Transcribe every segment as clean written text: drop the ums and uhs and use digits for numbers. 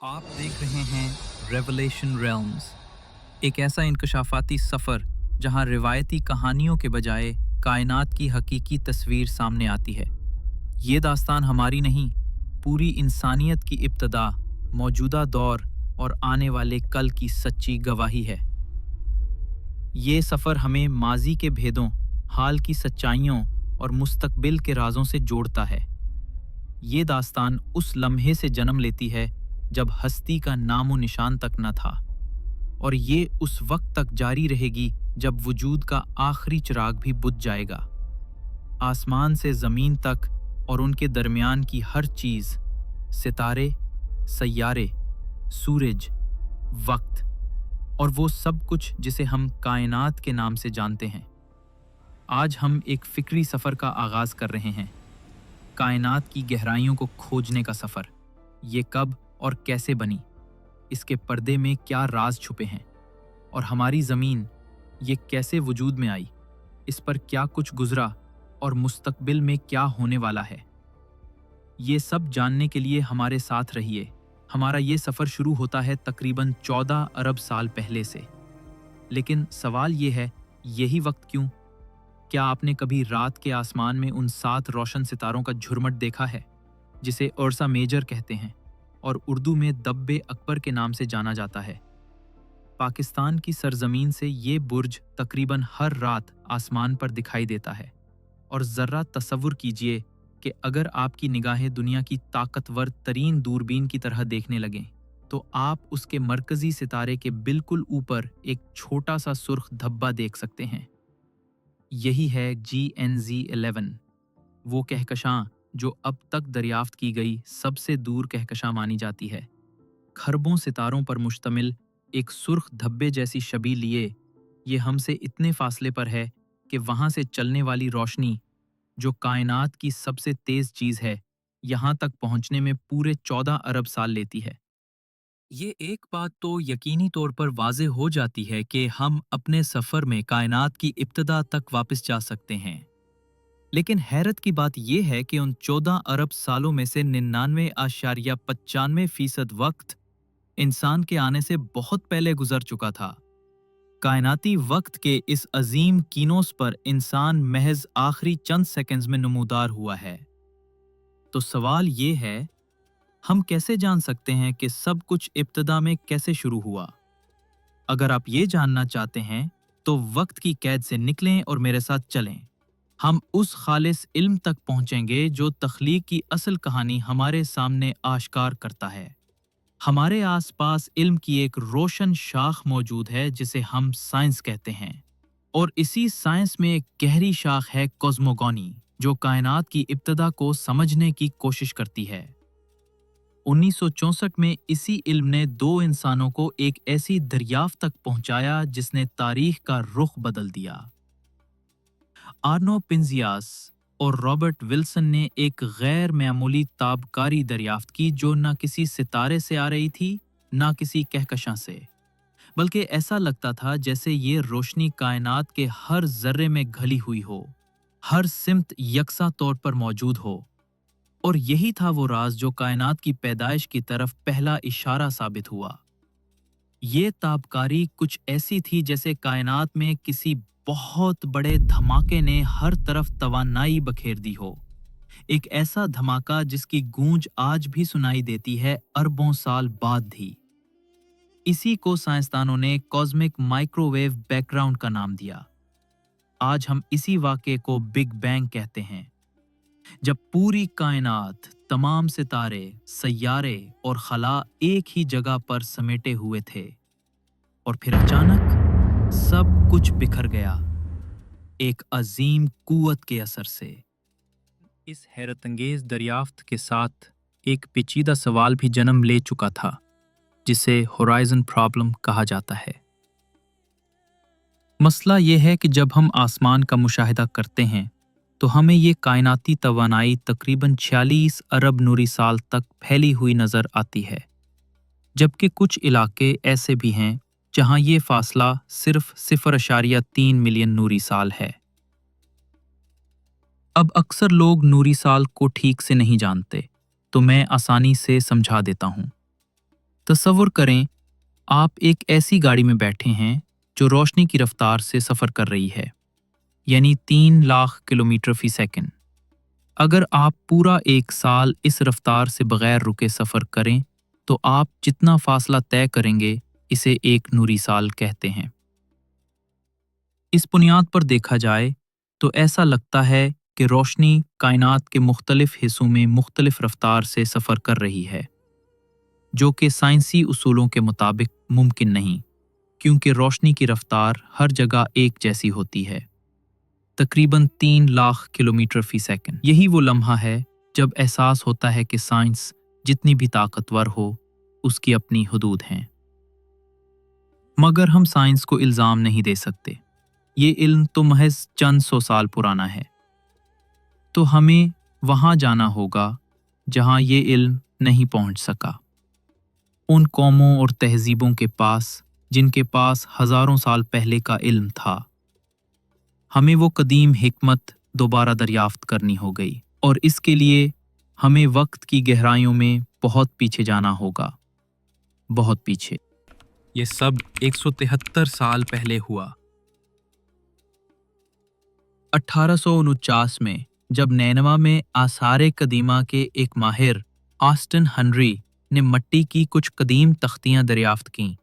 आप देख रहे हैं रेवलेशन रेल्म्स, एक ऐसा इंकशाफाती सफ़र जहां रिवायती कहानियों के बजाय कायनात की हकीकी तस्वीर सामने आती है। ये दास्तान हमारी नहीं, पूरी इंसानियत की इब्तदा, मौजूदा दौर और आने वाले कल की सच्ची गवाही है। ये सफ़र हमें माजी के भेदों, हाल की सच्चाइयों और मुस्तकबिल के राजों से जोड़ता है। ये दास्तान उस लम्हे से जन्म लेती है जब हस्ती का नामो निशान तक न था, और ये उस वक्त तक जारी रहेगी जब वजूद का आखिरी चिराग भी बुझ जाएगा। आसमान से ज़मीन तक और उनके दरमियान की हर चीज़, सितारे, सैयारे, सूरज, वक्त और वो सब कुछ जिसे हम कायनात के नाम से जानते हैं। आज हम एक फ़िक्री सफ़र का आगाज़ कर रहे हैं, कायनात की गहराइयों को खोजने का सफ़र। ये कब और कैसे बनी, इसके पर्दे में क्या राज छुपे हैं, और हमारी ज़मीन ये कैसे वजूद में आई, इस पर क्या कुछ गुजरा और मुस्तकबिल में क्या होने वाला है। ये सब जानने के लिए हमारे साथ रहिए। हमारा ये सफ़र शुरू होता है तकरीबन 14 अरब साल पहले से। लेकिन सवाल ये है, यही वक्त क्यों? क्या आपने कभी रात के आसमान में उन 7 रोशन सितारों का झुरमुट देखा है, जिसे उर्सा मेजर कहते हैं और उर्दू में दब्बे अकबर के नाम से जाना जाता है? पाकिस्तान की सरजमीन से ये बुर्ज तकरीबन हर रात आसमान पर दिखाई देता है, और ज़र्रा तसव्वुर कीजिए कि अगर आपकी निगाहें दुनिया की ताकतवर तरीन दूरबीन की तरह देखने लगें, तो आप उसके मरकज़ी सितारे के बिल्कुल ऊपर एक छोटा सा सुर्ख धब्बा देख सकते हैं। यही है GNZ11, वो कहकशां जो अब तक दरियाफ्त की गई सबसे दूर कहकशां मानी जाती है। खरबों सितारों पर मुश्तमिल एक सुर्ख धब्बे जैसी शबी लिए ये हमसे इतने फासले पर है कि वहां से चलने वाली रोशनी, जो कायनात की सबसे तेज चीज है, यहां तक पहुंचने में पूरे 14 अरब साल लेती है। ये एक बात तो यकीनी तौर पर वाज़े हो जाती है कि हम अपने सफ़र में कायनात की इब्तिदा तक वापस जा सकते हैं। लेकिन हैरत की बात यह है कि उन 14 अरब सालों में से 99.95% वक्त इंसान के आने से बहुत पहले गुजर चुका था। कायनाती वक्त के इस अजीम कीनोस पर इंसान महज आखिरी चंद सेकंड्स में नमूदार हुआ है। तो सवाल ये है, हम कैसे जान सकते हैं कि सब कुछ इब्तिदा में कैसे शुरू हुआ? अगर आप ये जानना चाहते हैं, तो वक्त की कैद से निकलें और मेरे साथ चलें। हम उस खालिस इल्म तक पहुंचेंगे जो तख्लीक की असल कहानी हमारे सामने आश्कार करता है। हमारे आसपास इल्म की एक रोशन शाख मौजूद है जिसे हम साइंस कहते हैं, और इसी साइंस में एक गहरी शाख है कॉस्मोगॉनी, जो कायनात की इब्तिदा को समझने की कोशिश करती है। 1964 में इसी इल्म ने 2 इंसानों को एक ऐसी दरियाफ्त तक पहुंचाया जिसने तारीख का रुख बदल दिया। आर्नो पिंजियास और रॉबर्ट विल्सन ने एक गैर मामूली ताबकारी दरियाफ्त की, जो न किसी सितारे से आ रही थी, न किसी कहकशां से, बल्कि ऐसा लगता था जैसे ये रोशनी कायनात के हर जर्रे में घली हुई हो, हर सिमत यकसा तौर पर मौजूद हो। और यही था वो राज जो कायनात की पैदाइश की तरफ पहला इशारा साबित हुआ। ये ताबकारी कुछ ऐसी थी जैसे कायनात में किसी बहुत बड़े धमाके ने हर तरफ तवानाई बखेर दी हो। एक ऐसा धमाका जिसकी गूंज आज भी सुनाई देती है अरबों साल बाद भी। इसी को साइंसदानों ने कॉस्मिक माइक्रोवेव बैकग्राउंड का नाम दिया। आज हम इसी वाक़े को बिग बैंग कहते हैं, जब पूरी कायनात, तमाम सितारे, सैयारे और खला एक ही जगह पर समेटे हुए थे, और फिर अचानक सब कुछ बिखर गया, एक अजीम कुव्वत के असर से। इस हैरतअंगेज दरियाफ्त के साथ एक पेचीदा सवाल भी जन्म ले चुका था, जिसे होराइजन प्रॉब्लम कहा जाता है। मसला यह है कि जब हम आसमान का मुशाहिदा करते हैं, तो हमें ये कायनाती तवानाई तकरीबन 46 अरब नूरी साल तक फैली हुई नज़र आती है, जबकि कुछ इलाके ऐसे भी हैं जहां ये फासला सिर्फ 0.3 मिलियन नूरी साल है। अब अक्सर लोग नूरी साल को ठीक से नहीं जानते, तो मैं आसानी से समझा देता हूँ। तस्वुर करें, आप एक ऐसी गाड़ी में बैठे हैं जो रोशनी की रफ्तार से सफ़र कर रही है, यानी 3 लाख किलोमीटर फी सेकंड। अगर आप पूरा एक साल इस रफ्तार से बगैर रुके सफ़र करें तो आप जितना फासला तय करेंगे इसे एक नूरी साल कहते हैं। इस बुनियाद पर देखा जाए तो ऐसा लगता है कि रोशनी कायनात के मुख्तलिफ हिस्सों में मुख्तलिफ रफ्तार से सफ़र कर रही है, जो कि साइंसी उसूलों के मुताबिक मुमकिन नहीं, क्योंकि रोशनी की रफ्तार हर जगह एक जैसी होती है, तकरीबन 3 लाख किलोमीटर फी सेकंड। यही वो लम्हा है जब एहसास होता है कि साइंस जितनी भी ताकतवर हो, उसकी अपनी हदूद हैं। मगर हम साइंस को इल्ज़ाम नहीं दे सकते, ये इल्म तो महज चंद सौ साल पुराना है। तो हमें वहाँ जाना होगा जहाँ ये इल्म नहीं पहुँच सका, उन कौमों और तहजीबों के पास जिनके पास हज़ारों साल पहले का इल्म था। हमें वो कदीम हिकमत दोबारा दरियाफ्त करनी हो गई, और इसके लिए हमें वक्त की गहराइयों में बहुत पीछे जाना होगा, बहुत पीछे। ये सब 173 साल पहले हुआ। 1849 में जब नैनवा में आसारे कदीमा के एक माहिर ऑस्टिन हनरी ने मिट्टी की कुछ कदीम तख्तियां दरियाफ्त कीं,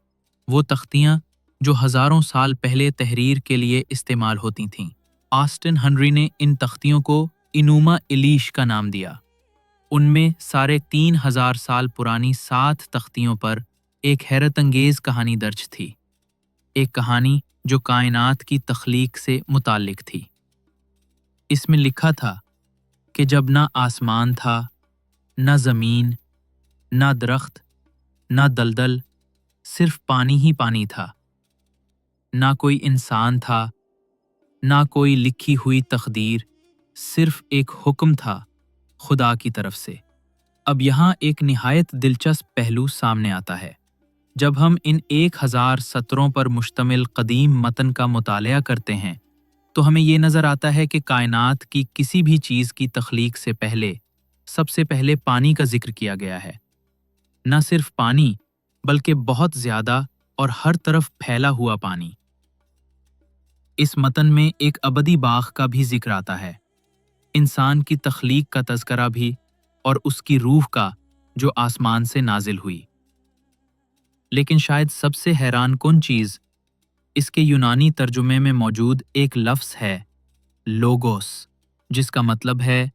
वो तख्तियां जो हज़ारों साल पहले तहरीर के लिए इस्तेमाल होती थीं। ऑस्टिन हनरी ने इन तख्तियों को इनुमा इलीश का नाम दिया। उनमें 3,500 साल पुरानी 7 तख्तियों पर एक हैरत अंगेज़ कहानी दर्ज थी, एक कहानी जो कायनात की तख्लीक से मुताल्लिक थी। इसमें लिखा था कि जब ना आसमान था, ना ज़मीन, ना दरख्त, ना दलदल, सिर्फ पानी ही पानी था। ना कोई इंसान था, ना कोई लिखी हुई तकदीर, सिर्फ एक हुक्म था खुदा की तरफ से। अब यहाँ एक निहायत दिलचस्प पहलू सामने आता है। जब हम इन 1000 सत्रों पर मुश्तमिल कदीम मतन का मुतालिया करते हैं तो हमें ये नज़र आता है कि कायनात की किसी भी चीज़ की तख्लीक से पहले सबसे पहले पानी का जिक्र किया गया है। न सिर्फ पानी, बल्कि बहुत ज़्यादा और हर तरफ फैला हुआ पानी। इस मतन में एक अबदी बाग़ का भी जिक्र आता है, इंसान की तख्लीक का तज़करा भी, और उसकी रूह का जो आसमान से नाजिल हुई। लेकिन शायद सबसे हैरान कुन चीज़ इसके यूनानी तर्जुमे में मौजूद एक लफ्ज़ है, लोगोस, जिसका मतलब है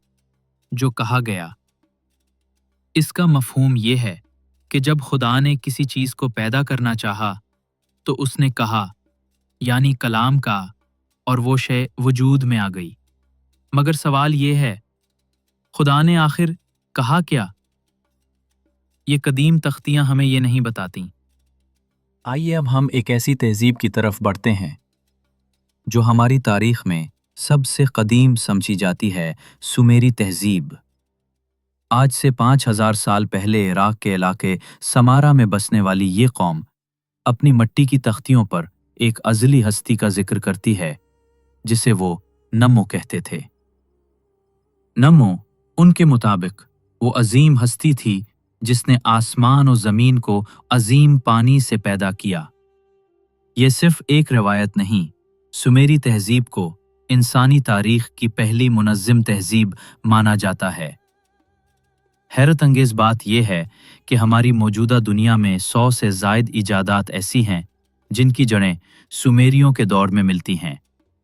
जो कहा गया। इसका मफ़हूम ये है कि जब खुदा ने किसी चीज़ को पैदा करना चाहा तो उसने कहा, यानी कलाम का, और वो शय वजूद में आ गई। मगर सवाल ये है, खुदा ने आखिर कहा क्या? ये कदीम तख्तियाँ हमें ये नहीं बताती। आइए अब हम एक ऐसी तहजीब की तरफ बढ़ते हैं जो हमारी तारीख में सबसे कदीम समझी जाती है, सुमेरी तहजीब। आज से 5000 साल पहले इराक के इलाके समारा में बसने वाली ये कौम अपनी मिट्टी की तख्तियों पर एक अज़ली हस्ती का जिक्र करती है जिसे वो नमो कहते थे। नमो उनके मुताबिक वो अजीम हस्ती थी जिसने आसमान और ज़मीन को अजीम पानी से पैदा किया। ये सिर्फ एक रवायत नहीं, सुमेरी तहजीब को इंसानी तारीख की पहली मुनज़्ज़म तहजीब माना जाता है। हैरत अंगेज़ बात यह है कि हमारी मौजूदा दुनिया में 100 से ज़ायद इजादात ऐसी हैं जिनकी जड़ें सुमेरियों के दौर में मिलती हैं।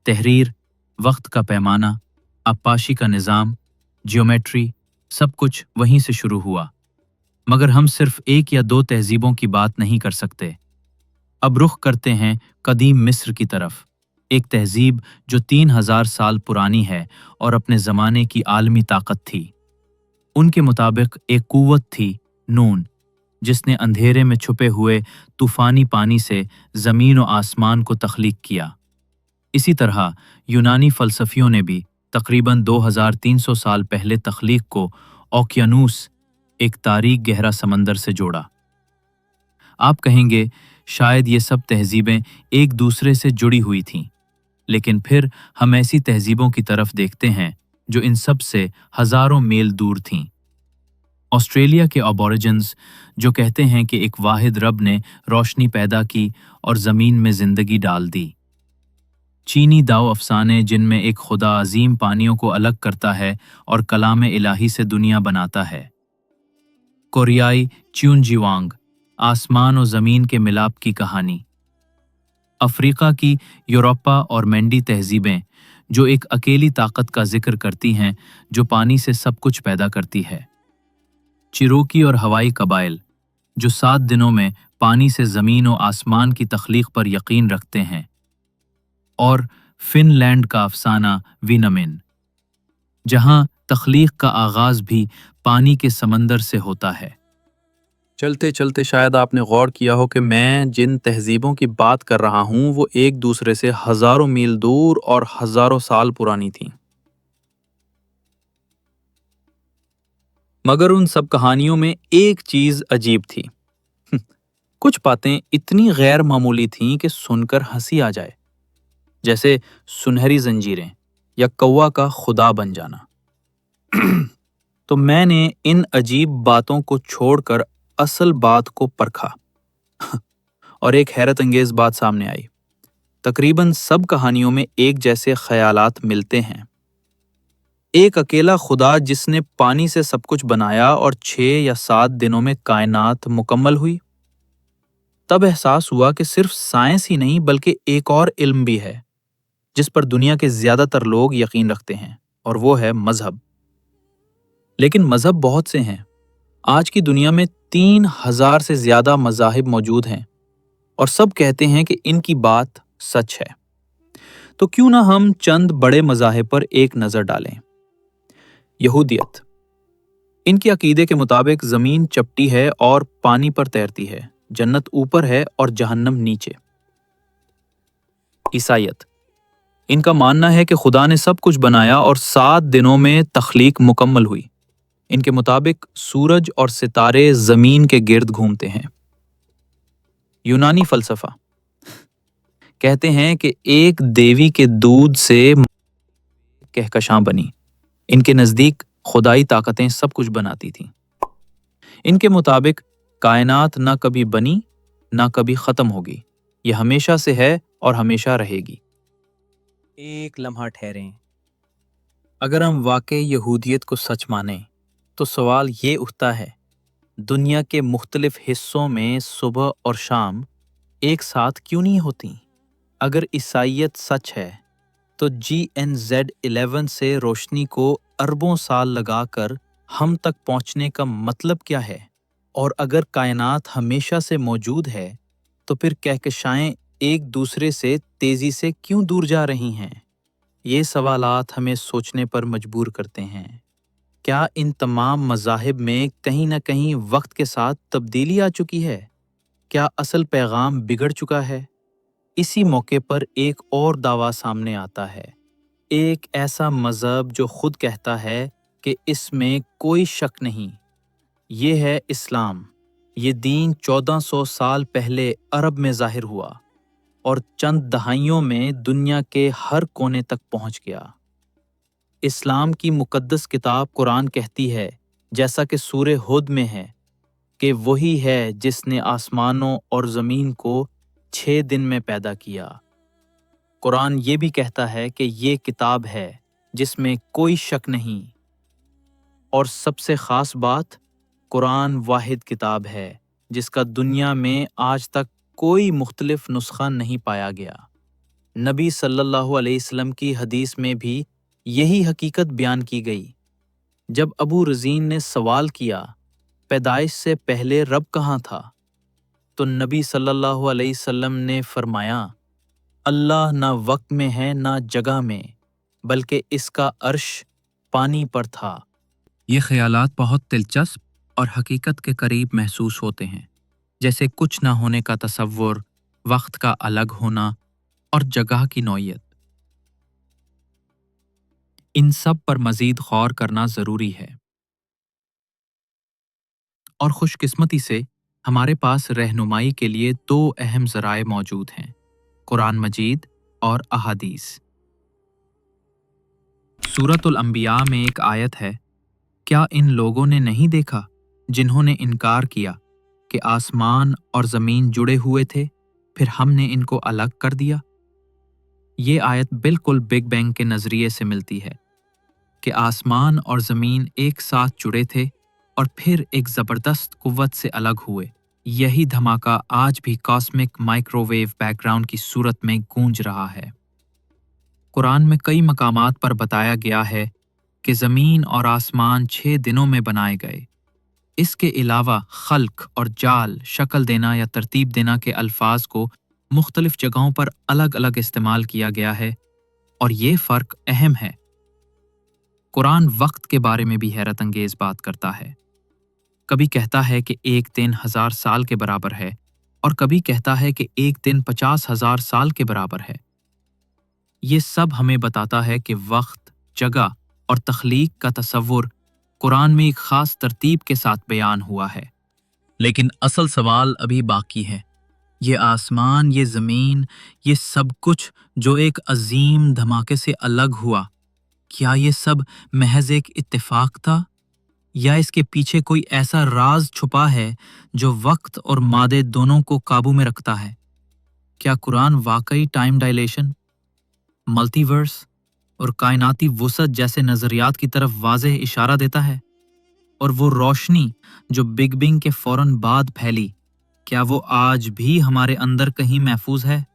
तहरीर, वक्त का पैमाना, आपाशी का निज़ाम, जियोमेट्री, सब कुछ वहीं से शुरू हुआ। मगर हम सिर्फ एक या दो तहजीबों की बात नहीं कर सकते। अब रुख करते हैं कदीम मिस्र की तरफ, एक तहजीब जो 3000 साल पुरानी है और अपने ज़माने की आलमी ताकत थी। उनके मुताबिक एक कुव्वत थी, नून, जिसने अंधेरे में छुपे हुए तूफ़ानी पानी से ज़मीन और आसमान को तख्लीक किया। इसी तरह यूनानी फ़लसफ़ियों ने भी तकरीबन 2300 साल पहले तख्लीक को ओकियानूस, एक तारीक गहरा समंदर से जोड़ा। आप कहेंगे शायद ये सब तहजीबें एक दूसरे से जुड़ी हुई थीं, लेकिन फिर हम ऐसी तहजीबों की तरफ देखते हैं जो इन सब से हज़ारों मील दूर थीं। آسٹریلیا کے ابوریجنز جو کہتے ہیں کہ ایک واحد رب نے روشنی پیدا کی اور زمین میں زندگی ڈال دی۔ چینی داؤ افسانے جن میں ایک خدا عظیم پانیوں کو الگ کرتا ہے اور کلام الہی سے دنیا بناتا ہے۔ کوریائی چیونجیوانگ، آسمان و زمین کے ملاپ کی کہانی۔ افریقہ کی یوروپا اور مینڈی تہذیبیں جو ایک اکیلی طاقت کا ذکر کرتی ہیں جو پانی سے سب کچھ پیدا کرتی ہے۔ چیروکی اور ہوائی قبائل جو 7 دنوں میں پانی سے زمین و آسمان کی تخلیق پر یقین رکھتے ہیں۔ اور فن لینڈ کا افسانہ وینمن، جہاں تخلیق کا آغاز بھی پانی کے سمندر سے ہوتا ہے۔ چلتے چلتے شاید آپ نے غور کیا ہو کہ میں جن تہذیبوں کی بات کر رہا ہوں وہ ایک دوسرے سے ہزاروں میل دور اور ہزاروں سال پرانی تھیں، مگر ان سب کہانیوں میں ایک چیز عجیب تھی۔ کچھ باتیں اتنی غیر معمولی تھیں کہ سن کر ہنسی آ جائے، جیسے سنہری زنجیریں یا کوا کا خدا بن جانا۔ تو میں نے ان عجیب باتوں کو چھوڑ کر اصل بات کو پرکھا اور ایک حیرت انگیز بات سامنے آئی۔ تقریباً سب کہانیوں میں ایک جیسے خیالات ملتے ہیں۔ ایک اکیلا خدا جس نے پانی سے سب کچھ بنایا اور 6 یا 7 دنوں میں کائنات مکمل ہوئی۔ تب احساس ہوا کہ صرف سائنس ہی نہیں بلکہ ایک اور علم بھی ہے جس پر دنیا کے زیادہ تر لوگ یقین رکھتے ہیں، اور وہ ہے مذہب۔ لیکن مذہب بہت سے ہیں۔ آج کی دنیا میں 3000 سے زیادہ مذاہب موجود ہیں، اور سب کہتے ہیں کہ ان کی بات سچ ہے۔ تو کیوں نہ ہم چند بڑے مذاہب پر ایک نظر ڈالیں۔ یہودیت، ان کے عقیدے کے مطابق زمین چپٹی ہے اور پانی پر تیرتی ہے، جنت اوپر ہے اور جہنم نیچے۔ عیسائیت، ان کا ماننا ہے کہ خدا نے سب کچھ بنایا اور 7 دنوں میں تخلیق مکمل ہوئی۔ ان کے مطابق سورج اور ستارے زمین کے گرد گھومتے ہیں۔ یونانی فلسفہ کہتے ہیں کہ ایک دیوی کے دودھ سے کہکشاں بنی۔ ان کے نزدیک خدائی طاقتیں سب کچھ بناتی تھیں۔ ان کے مطابق کائنات نہ کبھی بنی نہ کبھی ختم ہوگی، یہ ہمیشہ سے ہے اور ہمیشہ رہے گی۔ ایک لمحہ ٹھہریں۔ اگر ہم واقعی یہودیت کو سچ مانیں تو سوال یہ اٹھتا ہے، دنیا کے مختلف حصوں میں صبح اور شام ایک ساتھ کیوں نہیں ہوتی؟ اگر عیسائیت سچ ہے تو GNZ11 سے روشنی کو اربوں سال لگا کر ہم تک پہنچنے کا مطلب کیا ہے؟ اور اگر کائنات ہمیشہ سے موجود ہے تو پھر کہکشائیں ایک دوسرے سے تیزی سے کیوں دور جا رہی ہیں؟ یہ سوالات ہمیں سوچنے پر مجبور کرتے ہیں۔ کیا ان تمام مذاہب میں کہیں نہ کہیں وقت کے ساتھ تبدیلی آ چکی ہے؟ کیا اصل پیغام بگڑ چکا ہے؟ اسی موقع پر ایک اور دعویٰ سامنے آتا ہے، ایک ایسا مذہب جو خود کہتا ہے کہ اس میں کوئی شک نہیں۔ یہ ہے اسلام۔ یہ دین 1400 سال پہلے عرب میں ظاہر ہوا اور چند دہائیوں میں دنیا کے ہر کونے تک پہنچ گیا۔ اسلام کی مقدس کتاب قرآن کہتی ہے، جیسا کہ سورہ ہود میں ہے، کہ وہی ہے جس نے آسمانوں اور زمین کو 6 دن میں پیدا کیا۔ قرآن یہ بھی کہتا ہے کہ یہ کتاب ہے جس میں کوئی شک نہیں، اور سب سے خاص بات، قرآن واحد کتاب ہے جس کا دنیا میں آج تک کوئی مختلف نسخہ نہیں پایا گیا۔ نبی صلی اللہ علیہ وسلم کی حدیث میں بھی یہی حقیقت بیان کی گئی۔ جب ابو رزین نے سوال کیا، پیدائش سے پہلے رب کہاں تھا؟ تو نبی صلی اللہ علیہ وسلم نے فرمایا، اللہ نہ وقت میں ہے نہ جگہ میں، بلکہ اس کا عرش پانی پر تھا۔ یہ خیالات بہت دلچسپ اور حقیقت کے قریب محسوس ہوتے ہیں، جیسے کچھ نہ ہونے کا تصور، وقت کا الگ ہونا اور جگہ کی نوعیت۔ ان سب پر مزید غور کرنا ضروری ہے، اور خوش قسمتی سے ہمارے پاس رہنمائی کے لیے 2 اہم ذرائع موجود ہیں، قرآن مجید اور احادیث۔ سورۃ الانبیاء میں ایک آیت ہے، کیا ان لوگوں نے نہیں دیکھا जिन्होंने इनकार किया कि आसमान और ज़मीन जुड़े हुए थे, फिर हमने इनको अलग कर दिया। ये आयत बिल्कुल बिग बैंग के नज़रिए से मिलती है कि आसमान और ज़मीन एक साथ जुड़े थे और फिर एक ज़बरदस्त कुव्वत से अलग हुए। यही धमाका आज भी कॉस्मिक माइक्रोवेव बैकग्राउंड की सूरत में गूंज रहा है। कुरान में कई मकामात पर बताया गया है कि ज़मीन और आसमान 6 दिनों में बनाए गए। इसके अलावा खल्क और जाल, शक्ल देना या तरतीब देना के अल्फाज को मुख्तलिफ जगहों पर अलग अलग इस्तेमाल किया गया है और ये फ़र्क अहम है। कुरान वक्त के बारे में भी हैरत अंगेज बात करता है। कभी कहता है कि एक दिन 1000 साल के बराबर है और कभी कहता है कि एक दिन 50,000 साल के बराबर है। ये सब हमें बताता है कि वक्त, जगह और तख्लीक का तसव्वुर कुरान में एक खास तरतीब के साथ बयान हुआ है। लेकिन असल सवाल अभी बाकी है। ये आसमान, ये ज़मीन, ये सब कुछ जो एक अजीम धमाके से अलग हुआ, क्या ये सब महज एक इत्तेफाक था या इसके पीछे कोई ऐसा राज छुपा है जो वक्त और मादे दोनों को काबू में रखता है? क्या कुरान वाकई टाइम डायलेशन, मल्टीवर्स और कायनाती वुसअत जैसे नज़रियात की तरफ वाज़ेह इशारा देता है? और वो रोशनी जो बिग बैंग के फौरन बाद फैली, क्या वो आज भी हमारे अंदर कहीं महफूज है?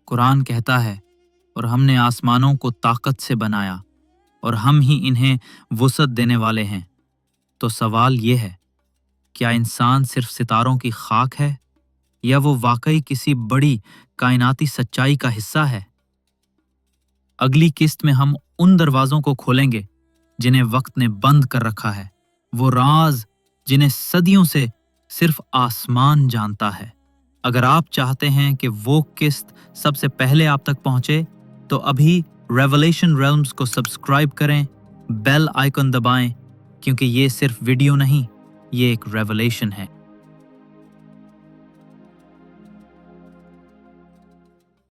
कुरान कहता है, और हमने आसमानों को ताकत से बनाया और हम ही इन्हें वुसअत देने वाले हैं। तो सवाल ये है, क्या इंसान सिर्फ सितारों की खाक है या वो वाकई किसी बड़ी कायनाती सच्चाई का हिस्सा है? अगली किस्त में हम उन दरवाज़ों को खोलेंगे जिन्हें वक्त ने बंद कर रखा है, वो राज जिन्हें सदियों से सिर्फ आसमान जानता है। अगर आप चाहते हैं कि वो किस्त सबसे पहले आप तक पहुंचे, तो अभी रेवलेशन रेल्म्स को सब्सक्राइब करें, बेल आइकन दबाएं, क्योंकि ये सिर्फ वीडियो नहीं, ये एक रेवलेशन है।